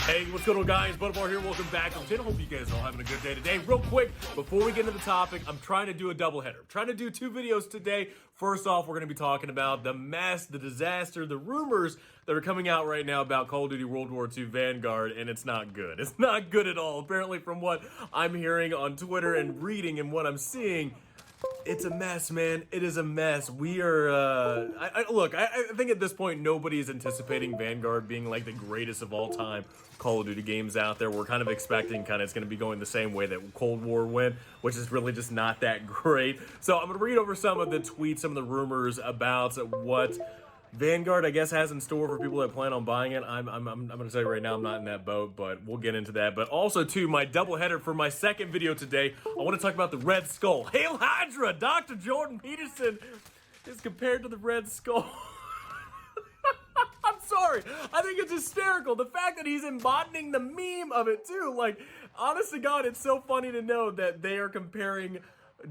Hey, what's going on, guys? Butterbar here. Welcome back to the channel. Hope you guys are all having a good day today. Real quick, before we get into the topic, I'm trying to do a doubleheader. I'm trying to do two videos today. First off, we're going to be talking about the mess, the disaster, the rumors that are coming out right now about Call of Duty World War II Vanguard, and it's not good. It's not good at all. Apparently, from what I'm hearing on Twitter and reading and what I'm seeing, it's a mess, man. It is a mess. We are, I think at this point, nobody is anticipating Vanguard being like the greatest of all time Call of Duty games out there. We're kind of expecting it's going to be going the same way that Cold War went, which is really just not that great. So I'm going to read over some of the tweets, some of the rumors about what Vanguard, I guess, has in store for people that plan on buying it. I'm going to tell you right now, I'm not in that boat, but we'll get into that. But also, too, my doubleheader for my second video today, I want to talk about the Red Skull. Hail Hydra! Dr. Jordan Peterson is compared to the Red Skull. I'm sorry. I think it's hysterical. The fact that he's embodying the meme of it, too. Like, honest to God, it's so funny to know that they are comparing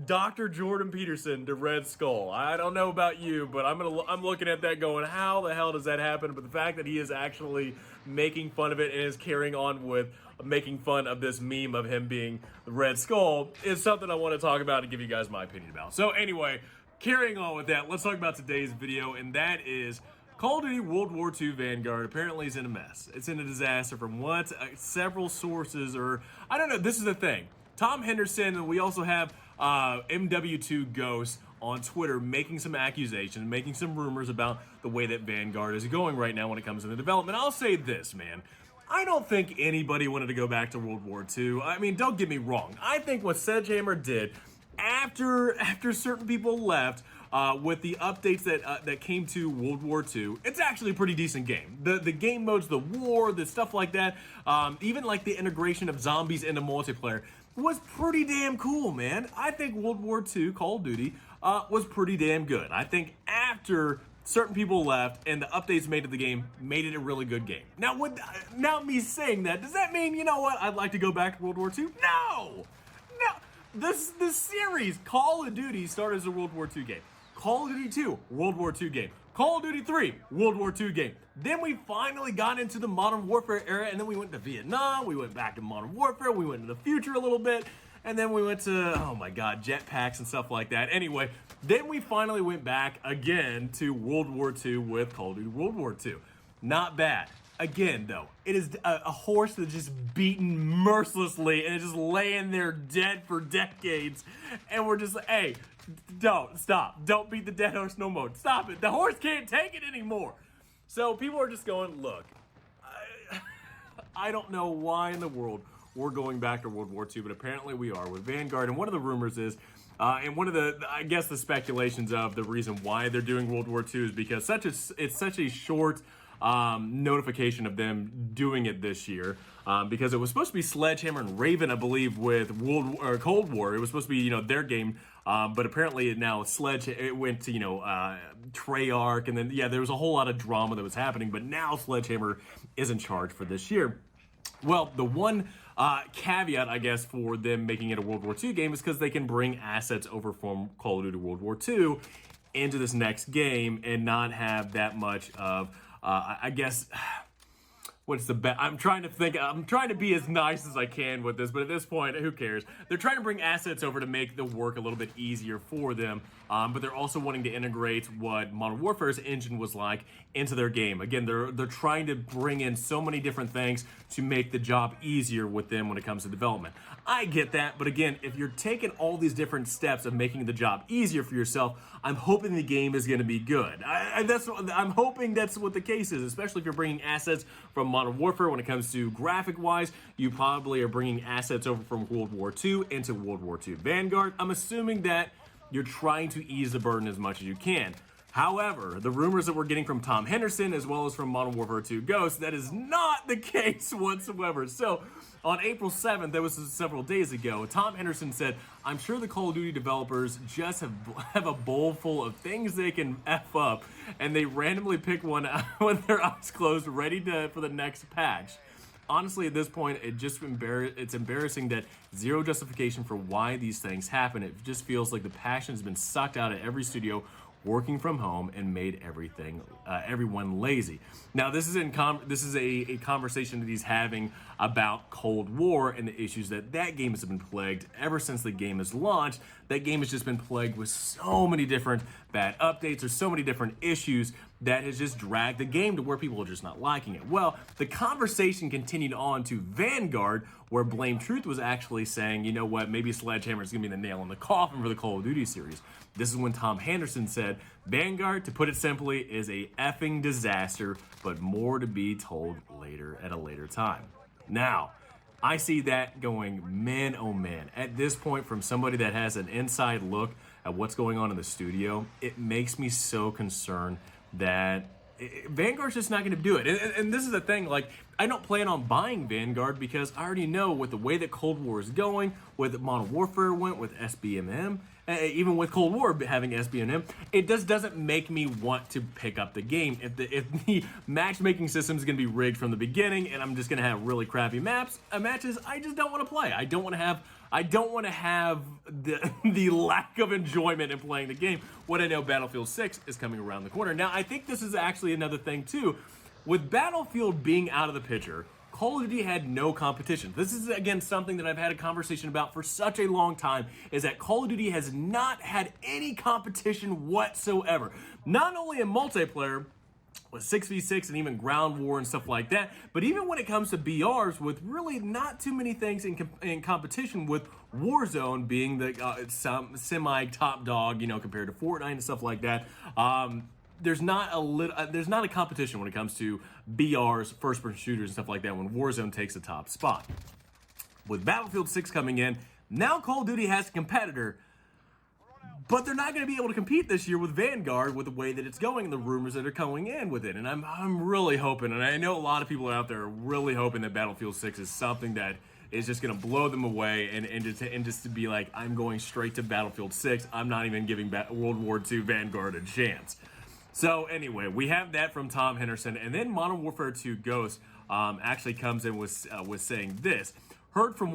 Dr. Jordan Peterson to Red Skull. I don't know about you, but I'm looking at that going, how the hell does that happen? But the fact that he is actually making fun of it and is carrying on with making fun of this meme of him being the Red Skull is something I want to talk about and give you guys my opinion about. So anyway, carrying on with that, let's talk about today's video, and that is Call of Duty World War II Vanguard apparently is in a mess. It's in a disaster from what several sources, or I don't know, this is the thing. Tom Henderson, and we also have MW2 Ghost on Twitter making some accusations, making some rumors about the way that Vanguard is going right now when it comes to the development. I'll say this, man. I don't think anybody wanted to go back to World War II. I mean, don't get me wrong. I think what Sledgehammer did after certain people left, with the updates that came to World War II, it's actually a pretty decent game. The game modes, the war, the stuff like that, even like the integration of zombies into multiplayer was pretty damn cool, man. I think World War II Call of Duty was pretty damn good. I think after certain people left and the updates made to the game made it a really good game. Now me saying that, does that mean, you know what, I'd like to go back to World War II? No! This series, Call of Duty, started as a World War II game. Call of Duty 2, World War II game. Call of Duty 3, World War II game. Then we finally got into the Modern Warfare era, and then we went to Vietnam, we went back to Modern Warfare, we went into the future a little bit, and then we went to, oh my god, jetpacks and stuff like that. Anyway, then we finally went back again to World War II with Call of Duty World War II. Not bad. Again, though, it is a horse that's just beaten mercilessly and is just laying there dead for decades. And we're just like, hey, don't beat the dead horse no more. Stop it. The horse can't take it anymore. So people are just going, look, I don't know why in the world we're going back to World War II, but apparently we are with Vanguard. And one of the rumors is, and one of the, I guess, the speculations of the reason why they're doing World War II is because it's such a short notification of them doing it this year, because it was supposed to be Sledgehammer and Raven, I believe, with Cold War. It was supposed to be, their game, but apparently now it went to, Treyarch, and then, there was a whole lot of drama that was happening, but now Sledgehammer is in charge for this year. Well, the one caveat, I guess, for them making it a World War II game is because they can bring assets over from Call of Duty World War II into this next game and not have that much of I guess, what's the best? I'm trying to be as nice as I can with this, but at this point, who cares? They're trying to bring assets over to make the work a little bit easier for them, but they're also wanting to integrate what Modern Warfare's engine was like into their game. Again, they're trying to bring in so many different things to make the job easier with them when it comes to development. I get that, but again, if you're taking all these different steps of making the job easier for yourself, I'm hoping the game is going to be good. I'm hoping that's what the case is, especially if you're bringing assets from Modern Warfare. When it comes to graphic-wise, you probably are bringing assets over from World War II into World War II Vanguard. I'm assuming that you're trying to ease the burden as much as you can. However, the rumors that we're getting from Tom Henderson as well as from Modern Warfare 2 Ghost, that is not the case whatsoever. So, on April 7th, that was several days ago, Tom Henderson said, I'm sure the Call of Duty developers just have a bowl full of things they can F up, and they randomly pick one with their eyes closed, ready for the next patch. Honestly, at this point, it's embarrassing that zero justification for why these things happen. It just feels like the passion has been sucked out of every studio working from home and made everyone lazy. Now, this is a conversation that he's having about Cold War and the issues that game has been plagued ever since the game has launched. That game has just been plagued with so many different bad updates or so many different issues that has just dragged the game to where people are just not liking it. Well, the conversation continued on to Vanguard, where Blame Truth was actually saying, you know what, maybe Sledgehammer is going to be the nail in the coffin for the Call of Duty series. This is when Tom Henderson said, Vanguard, to put it simply, is a effing disaster, but more to be told later at a later time. Now, I see that going, man, oh man. At this point, from somebody that has an inside look at what's going on in the studio, it makes me so concerned that Vanguard's just not going to do it. And this is the thing, like, I don't plan on buying Vanguard because I already know with the way that Cold War is going, with Modern Warfare went, with SBMM, even with Cold War having SBMM, it just doesn't make me want to pick up the game. If the matchmaking system is going to be rigged from the beginning and I'm just going to have really crappy matches, I just don't want to play. I don't want to have the lack of enjoyment in playing the game when I know Battlefield 6 is coming around the corner. Now, I think this is actually another thing too. With Battlefield being out of the picture, Call of Duty had no competition. This is, again, something that I've had a conversation about for such a long time, is that Call of Duty has not had any competition whatsoever. Not only in multiplayer, with 6v6 and even ground war and stuff like that, but even when it comes to BRs, with really not too many things in competition, with Warzone being the semi-top dog, compared to Fortnite and stuff like that. There's not a competition when it comes to BRs, first-person shooters and stuff like that when Warzone takes the top spot. With Battlefield 6 coming in, now Call of Duty has a competitor, but they're not going to be able to compete this year with Vanguard with the way that it's going and the rumors that are coming in with it. And I'm really hoping, and I know a lot of people out there are really hoping that Battlefield 6 is something that is just going to blow them away and just to be like, I'm going straight to Battlefield 6. I'm not even giving World War II Vanguard a chance. So anyway, we have that from Tom Henderson, and then Modern Warfare 2 Ghost actually comes in with saying this. Heard from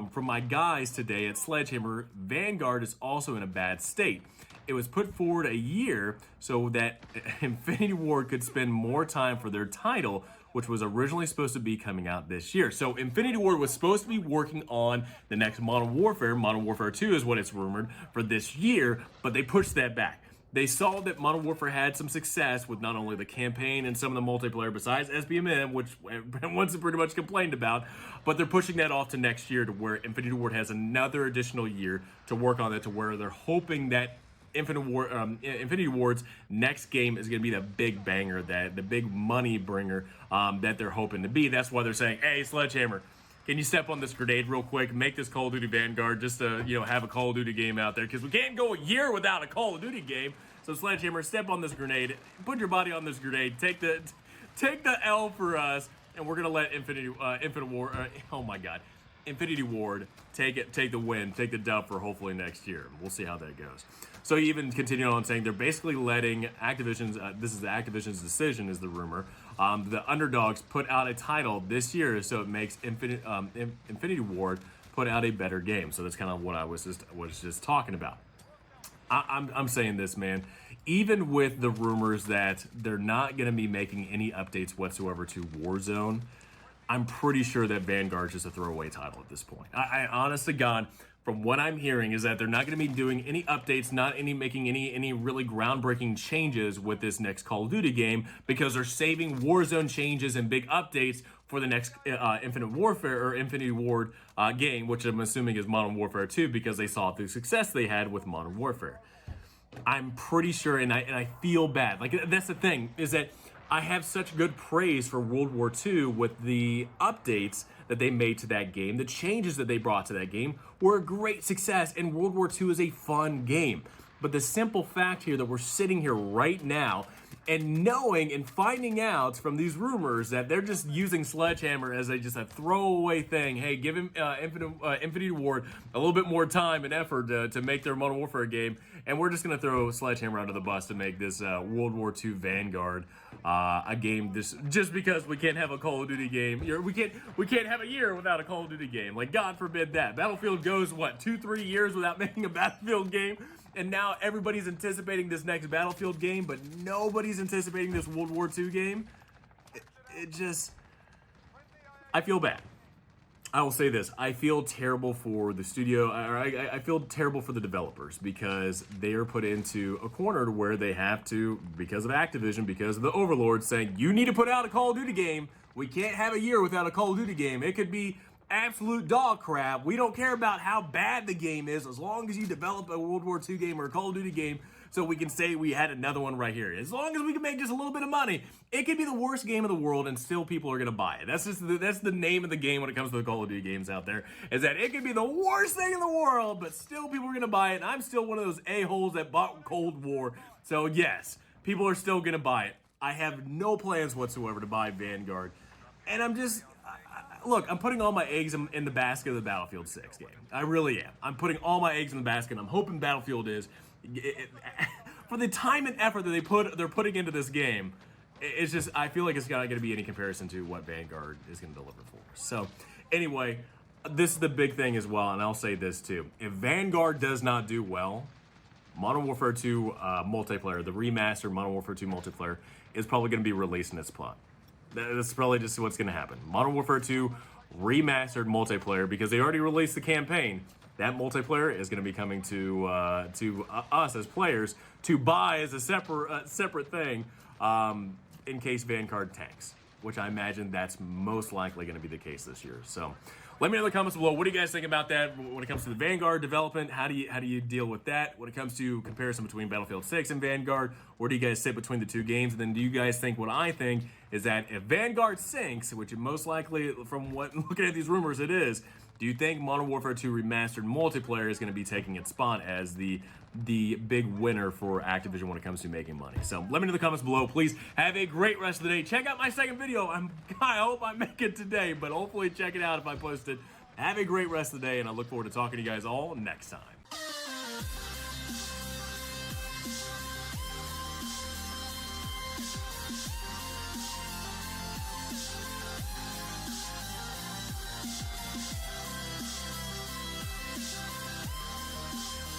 from my guys today at Sledgehammer, Vanguard is also in a bad state. It was put forward a year so that Infinity Ward could spend more time for their title, which was originally supposed to be coming out this year. So Infinity Ward was supposed to be working on the next Modern Warfare. Modern Warfare 2 is what it's rumored for this year, but they pushed that back. They saw that Modern Warfare had some success with not only the campaign and some of the multiplayer besides SBMM, which everyone's pretty much complained about, but they're pushing that off to next year to where Infinity Ward has another additional year to work on it, to where they're hoping that Infinity Ward's next game is going to be the big banger, the big money bringer that they're hoping to be. That's why they're saying, hey, Sledgehammer, can you step on this grenade real quick, make this Call of Duty Vanguard just to, have a Call of Duty game out there? Because we can't go a year without a Call of Duty game. So Sledgehammer, step on this grenade, put your body on this grenade, take the L for us, and we're gonna let Infinity Ward take the win, take the dub for hopefully next year. We'll see how that goes. So he even continued on saying they're basically letting Activision's, this is Activision's decision, is the rumor. The underdogs put out a title this year, so it makes Infinity Ward put out a better game. So that's kind of what I was just talking about. I'm saying this, man. Even with the rumors that they're not going to be making any updates whatsoever to Warzone, I'm pretty sure that Vanguard's just a throwaway title at this point. I honest to God, from what I'm hearing, is that they're not going to be doing any updates, making any really groundbreaking changes with this next Call of Duty game, because they're saving Warzone changes and big updates for the next Infinite Warfare or Infinity Ward game, which I'm assuming is Modern Warfare 2, because they saw the success they had with Modern Warfare. I'm pretty sure, and I feel bad. Like, that's the thing, is that I have such good praise for World War II with the updates that they made to that game. The changes that they brought to that game were a great success, and World War II is a fun game. But the simple fact here that we're sitting here right now and knowing and finding out from these rumors that they're just using Sledgehammer as just a throwaway thing. Hey, give him Infinity Ward a little bit more time and effort to make their Modern Warfare game, and we're just going to throw Sledgehammer under the bus to make this World War II Vanguard a game just because we can't have a Call of Duty game. We can't have a year without a Call of Duty game. Like, God forbid that. Battlefield goes, 2-3 years without making a Battlefield game? and now everybody's anticipating this next Battlefield game, but nobody's anticipating this World War II game. It just, I feel bad. I will say this, I feel terrible for the studio, I feel terrible for the developers because they are put into a corner where they have to, because of Activision, because of the overlords saying, you need to put out a Call of Duty game. We can't have a year without a Call of Duty game. It could be absolute dog crap. We don't care about how bad the game is as long as you develop a World War II game or a Call of Duty game so we can say we had another one right here. As long as we can make just a little bit of money, it could be the worst game in the world and still people are gonna buy it. That's the name of the game when it comes to the Call of Duty games out there, is that it could be the worst thing in the world, but still people are gonna buy it. And I'm still one of those a-holes that bought Cold War. So yes, people are still gonna buy it. I have no plans whatsoever to buy Vanguard. And I'm just, look, I'm putting all my eggs in the basket of the Battlefield 6 game. I really am. I'm putting all my eggs in the basket. I'm hoping Battlefield is, for the time and effort that they're putting into this game, it's just, I feel like it's not going to be any comparison to what Vanguard is going to deliver for us. So, anyway, this is the big thing as well, and I'll say this too. If Vanguard does not do well, Modern Warfare 2 multiplayer, the remastered Modern Warfare 2 multiplayer, is probably going to be released in its plot. That's probably just what's going to happen. Modern Warfare 2 remastered multiplayer, because they already released the campaign. That multiplayer is going to be coming to us as players to buy as a separate thing in case Vanguard tanks, which I imagine that's most likely going to be the case this year. So let me know in the comments below, what do you guys think about that when it comes to the Vanguard development? How do you deal with that when it comes to comparison between Battlefield 6 and Vanguard? Where do you guys sit between the two games? And then do you guys think what I think is that if Vanguard sinks, which it most likely, from what looking at these rumors, it is, do you think Modern Warfare 2 Remastered multiplayer is going to be taking its spot as the big winner for Activision when it comes to making money? So let me know in the comments below. Please have a great rest of the day. Check out my second video. I hope I make it today, but hopefully check it out if I post it. Have a great rest of the day, and I look forward to talking to you guys all next time.